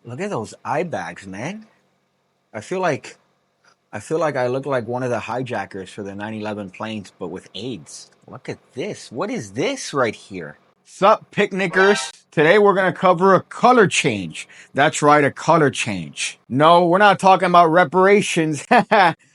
Look at those eye bags, man. I feel like I look like one of the hijackers for the 9/11 planes, but with AIDS. Look at this. What is this right here? Sup, picnickers? Today we're gonna cover a color change. That's right, a color change. No, we're not talking about reparations.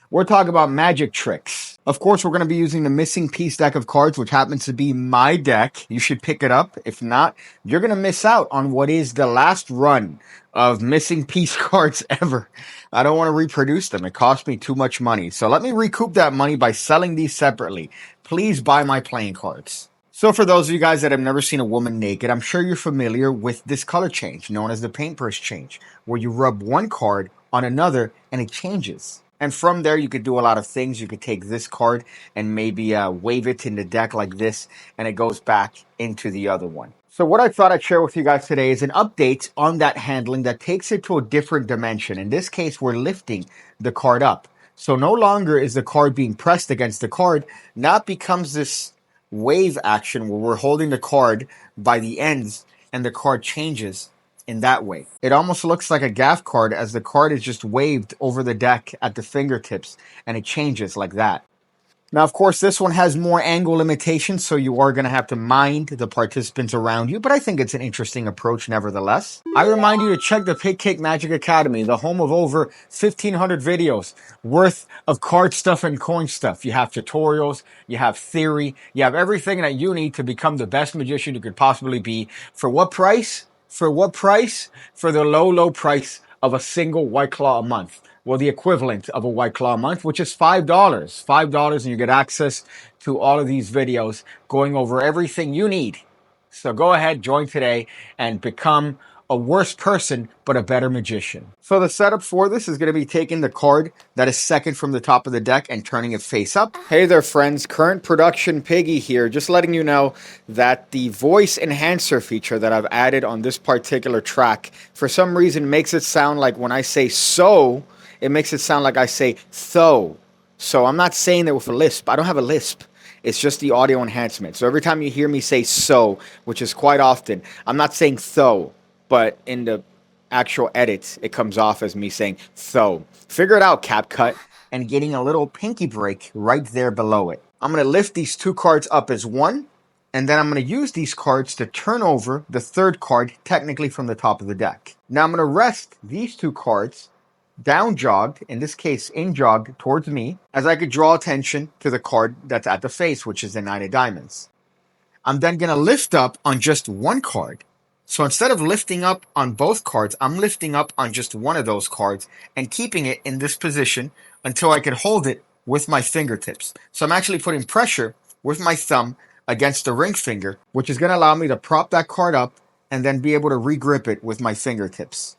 We're talking about magic tricks. Of course, we're going to be using the missing piece deck of cards, which happens to be my deck. You should pick it up. If not, you're going to miss out on what is the last run of missing piece cards ever. I don't want to reproduce them. It cost me too much money. So let me recoup that money by selling these separately. Please buy my playing cards. So for those of you guys that have never seen a woman naked, I'm sure you're familiar with this color change known as the paintbrush change, where you rub one card on another and it changes. And from there, you could do a lot of things. You could take this card and maybe wave it in the deck like this, and it goes back into the other one. So what I thought I'd share with you guys today is an update on that handling that takes it to a different dimension. In this case, we're lifting the card up. So no longer is the card being pressed against the card. Now it becomes this wave action where we're holding the card by the ends and the card changes in that way. It almost looks like a gaff card as the card is just waved over the deck at the fingertips and it changes like that. Now, of course, this one has more angle limitations, so you are going to have to mind the participants around you, but I think it's an interesting approach nevertheless. I remind you to check the PigCake Magic Academy, the home of over 1,500 videos worth of card stuff and coin stuff. You have tutorials, you have theory, you have everything that you need to become the best magician you could possibly be. For what price? For what price? For the low, low price of a single White Claw a month. Well, the equivalent of a White Claw a month, which is $5. $5, and you get access to all of these videos going over everything you need. So go ahead, join today, and become a worse person, but a better magician. So the setup for this is going to be taking the card that is second from the top of the deck and turning it face up. Hey there, friends. Current production Piggy here. Just letting you know that the voice enhancer feature that I've added on this particular track, for some reason, makes it sound like when I say so, it makes it sound like I say though. So I'm not saying that with a lisp. I don't have a lisp. It's just the audio enhancement. So every time you hear me say so, which is quite often, I'm not saying though. But in the actual edits, it comes off as me saying "tho." Figure it out, CapCut. And getting a little pinky break right there below it. I'm going to lift these two cards up as one, and then I'm going to use these cards to turn over the third card, technically from the top of the deck. Now I'm going to rest these two cards down jogged, in this case in jog towards me, as I could draw attention to the card that's at the face, which is the Nine of Diamonds. I'm then going to lift up on just one card. So instead of lifting up on both cards, I'm lifting up on just one of those cards and keeping it in this position until I can hold it with my fingertips. So I'm actually putting pressure with my thumb against the ring finger, which is going to allow me to prop that card up and then be able to re-grip it with my fingertips.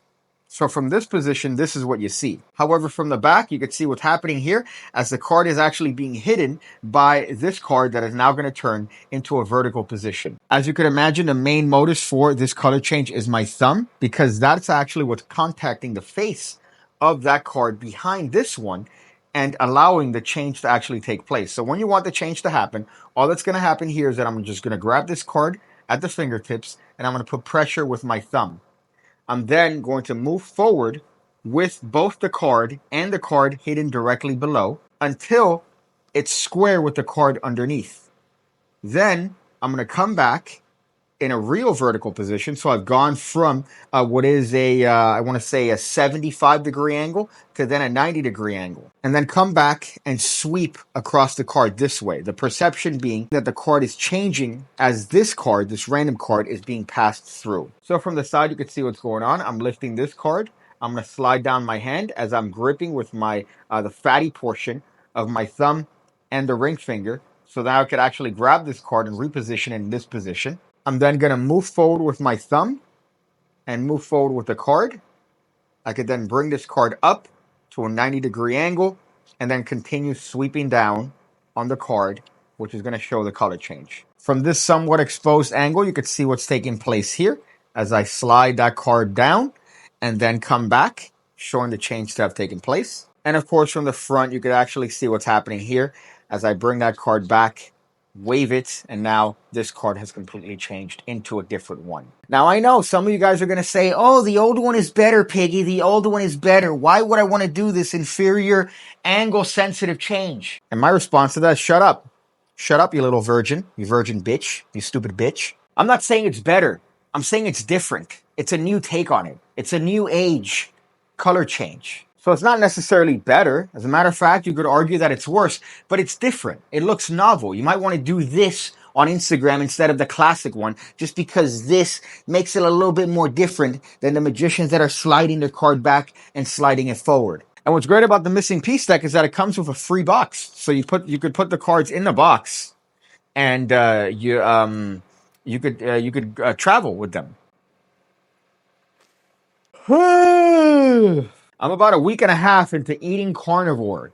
So from this position, this is what you see. However, from the back, you can see what's happening here as the card is actually being hidden by this card that is now going to turn into a vertical position. As you can imagine, the main motive for this color change is my thumb, because that's actually what's contacting the face of that card behind this one and allowing the change to actually take place. So when you want the change to happen, all that's going to happen here is that I'm just going to grab this card at the fingertips and I'm going to put pressure with my thumb. I'm then going to move forward with both the card and the card hidden directly below until it's square with the card underneath. Then I'm going to come back in a real vertical position. So I've gone from what is I want to say a 75-degree angle to then a 90-degree angle. And then come back and sweep across the card this way. The perception being that the card is changing as this card, this random card, is being passed through. So from the side, you can see what's going on. I'm lifting this card. I'm going to slide down my hand as I'm gripping with my the fatty portion of my thumb and the ring finger. So now I could actually grab this card and reposition it in this position. I'm then going to move forward with my thumb and move forward with the card. I could then bring this card up to a 90-degree angle and then continue sweeping down on the card, which is going to show the color change. From this somewhat exposed angle, you can see what's taking place here as I slide that card down and then come back, showing the change to have taken place. And of course, from the front, you could actually see what's happening here as I bring that card back wave it, and now this card has completely changed into a different one. Now, I know some of you guys are going to say, oh, the old one is better, Piggy. The old one is better. Why would I want to do this inferior angle-sensitive change? And my response to that is, shut up. Shut up, you little virgin. You virgin bitch. You stupid bitch. I'm not saying it's better. I'm saying it's different. It's a new take on it. It's a new age color change. So it's not necessarily better. As a matter of fact, you could argue that it's worse, but it's different. It looks novel. You might want to do this on Instagram instead of the classic one, just because this makes it a little bit more different than the magicians that are sliding their card back and sliding it forward. And what's great about the missing piece deck is that it comes with a free box. So you could put the cards in the box, and you could travel with them. I'm about a week and a half into eating carnivore.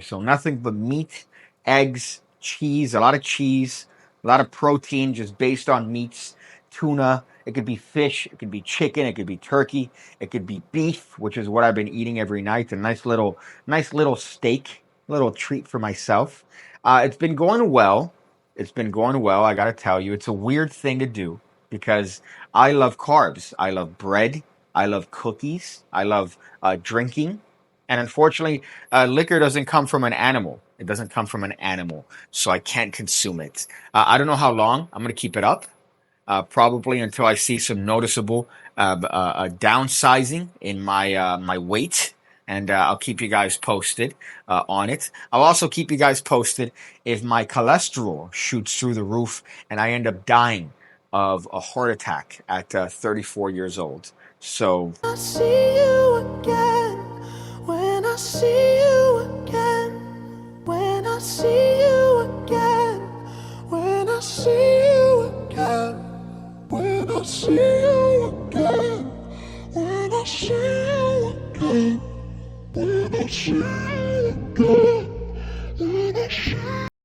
So nothing but meat, eggs, cheese, a lot of protein just based on meats, tuna. It could be fish, it could be chicken, it could be turkey, it could be beef, which is what I've been eating every night. A nice little steak, little treat for myself. It's been going well. I gotta tell you, it's a weird thing to do because I love carbs. I love bread. I love cookies. I love drinking. And unfortunately, liquor doesn't come from an animal. It doesn't come from an animal, so I can't consume it. I don't know how long I'm going to keep it up. Probably until I see some noticeable downsizing in my weight. And I'll keep you guys posted on it. I'll also keep you guys posted if my cholesterol shoots through the roof and I end up dying of a heart attack at 34 years old. So I see you again, when I see you again, when I see you again, when I see you again, when I see you again, when I see you again, when I see you again.